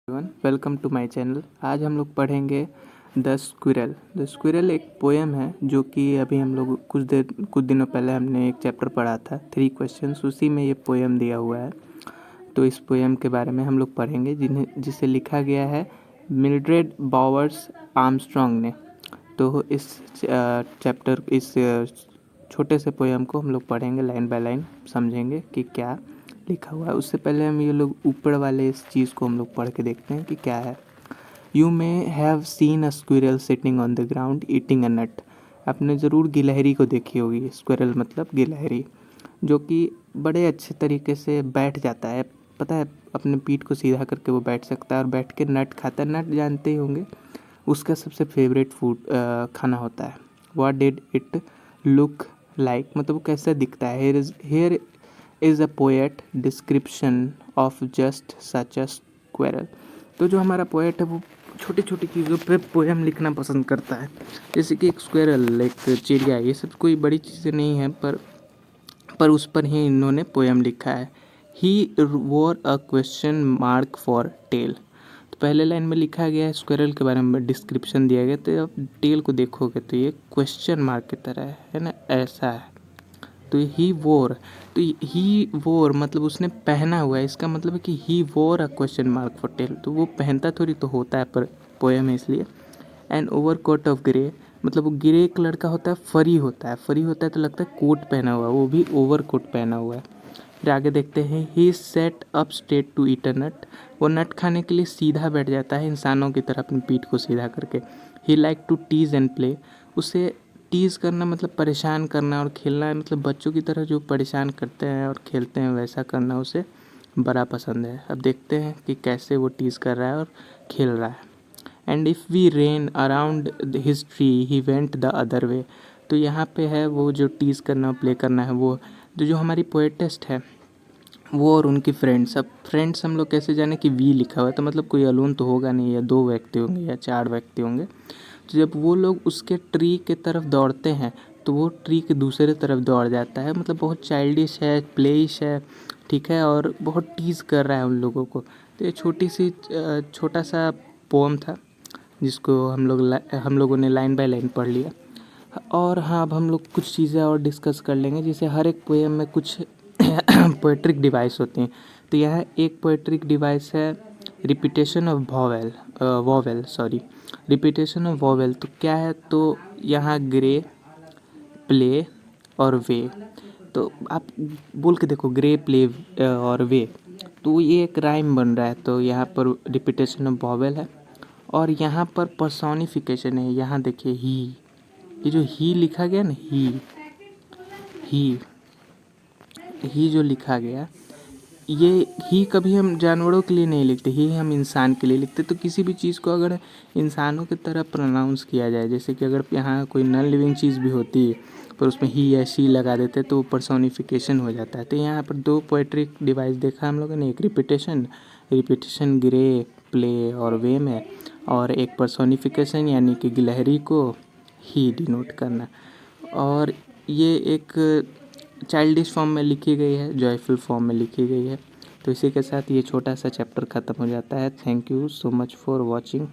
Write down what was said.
Everyone, welcome to my channel. आज हम लोग पढ़ेंगे द स्क्विरल। द स्क्विरल एक पोएम है जो कि अभी हम लोग कुछ दिनों पहले हमने एक चैप्टर पढ़ा था 3 क्वेश्चंस, उसी में ये पोएम दिया हुआ है। तो इस पोएम के बारे में हम लोग पढ़ेंगे जिसे लिखा गया है मिल्ड्रेड बावर्स आर्मस्ट्रॉन्ग ने। तो इस छोटे से पोएम को हम लोग पढ़ेंगे, लाइन बाय लाइन समझेंगे कि क्या लिखा हुआ है। उससे पहले हम ये लोग ऊपर वाले इस चीज़ को हम लोग पढ़ के देखते हैं कि क्या है। You may have seen a squirrel sitting on the ground eating a nut. आपने ज़रूर गिलहरी को देखी होगी। स्क्विरल मतलब गिलहरी, जो कि बड़े अच्छे तरीके से बैठ जाता है। पता है, अपने पीठ को सीधा करके वो बैठ सकता है और बैठ के नट खाता है। नट जानते ही होंगे, उसका सबसे फेवरेट फूड खाना होता है। What did it look like, मतलब वो कैसा दिखता है। Here is a poet description of just such a squirrel. तो जो हमारा पोएट है वो छोटी छोटी चीज़ों पे पोएम लिखना पसंद करता है। जैसे कि एक स्क्वेरल, एक चिड़िया, ये सब कोई बड़ी चीज़ें नहीं है, पर उस पर ही इन्होंने पोएम लिखा है। He wore a question mark for tail. तो पहले लाइन में लिखा गया है स्क्वेरल के बारे में, डिस्क्रिप्शन दिया गया। तो अब टेल को देखोगे तो ये क्वेश्चन मार्क की तरह है ना, ऐसा है। तो ही वोर मतलब उसने पहना हुआ है। इसका मतलब है कि he wore a question mark for tail. तो वो पहनता थोड़ी तो होता है, पर पोएम है इसलिए। An overcoat of grey, मतलब वो ग्रे कलर का होता है, फरी होता है तो लगता है कोट पहना हुआ है, वो भी ओवर कोट पहना हुआ है। फिर आगे देखते हैं, he set up straight to eat a nut. वो नट खाने के लिए सीधा बैठ जाता है, इंसानों की तरह अपनी पीठ को सीधा करके। He like to tease and play. उसे टीज़ करना मतलब परेशान करना, और खेलना मतलब बच्चों की तरह जो परेशान करते हैं और खेलते हैं वैसा करना उसे बड़ा पसंद है। अब देखते हैं कि कैसे वो टीज़ कर रहा है और खेल रहा है। And if we ran around his tree he went the other way. तो यहाँ पे है वो जो टीज़ करना प्ले करना है, वो जो हमारी पोएटेस्ट है वो और उनकी फ्रेंड्स। अब फ्रेंड्स हम लोग कैसे जाने कि वी लिखा हुआ है, तो मतलब कोई अलोन तो होगा नहीं, या 2 व्यक्ति होंगे या 4 व्यक्ति होंगे। तो जब वो लोग उसके ट्री के तरफ दौड़ते हैं तो वो ट्री के दूसरे तरफ दौड़ जाता है। मतलब बहुत चाइल्डिश है, प्लेइश है, ठीक है, और बहुत टीज़ कर रहा है उन लोगों को। तो ये छोटा सा पोम था जिसको हम लोगों ने लाइन बाय लाइन पढ़ लिया। और हाँ, अब हम लोग कुछ चीज़ें और डिस्कस कर लेंगे। जैसे हर एक पोएम में कुछ पोएट्रिक डिवाइस होती हैं। तो यह एक पोएट्रिक डिवाइस है repetition of repetition of vowel. तो क्या है, तो यहाँ ग्रे, प्ले और वे। तो आप बोल के देखो, ग्रे, प्ले और वे, तो ये एक राइम बन रहा है। तो यहाँ पर रिपीटेशन ऑफ वॉवेल है और यहाँ पर पर्सोनिफिकेशन है। यहाँ देखिए ही, ये जो ही लिखा गया ना, ही जो लिखा गया, ये ही कभी हम जानवरों के लिए नहीं लिखते, ही हम इंसान के लिए लिखते। तो किसी भी चीज़ को अगर इंसानों की तरह प्रोनाउंस किया जाए, जैसे कि अगर यहाँ कोई नॉन लिविंग चीज़ भी होती है पर उसमें ही या शी लगा देते तो पर्सोनिफिकेशन हो जाता है। तो यहाँ पर 2 पोएट्रिक डिवाइस देखा हम लोगों ने, एक रिपीटेशन ग्रे, प्ले और वे में, और एक पर्सोनिफिकेशन यानी कि गिलहरी को ही डिनोट करना। और ये एक चाइल्डिश फॉर्म में लिखी गई है, जॉयफुल फॉर्म में लिखी गई है। तो इसी के साथ ये छोटा सा चैप्टर ख़त्म हो जाता है। Thank you so much for watching.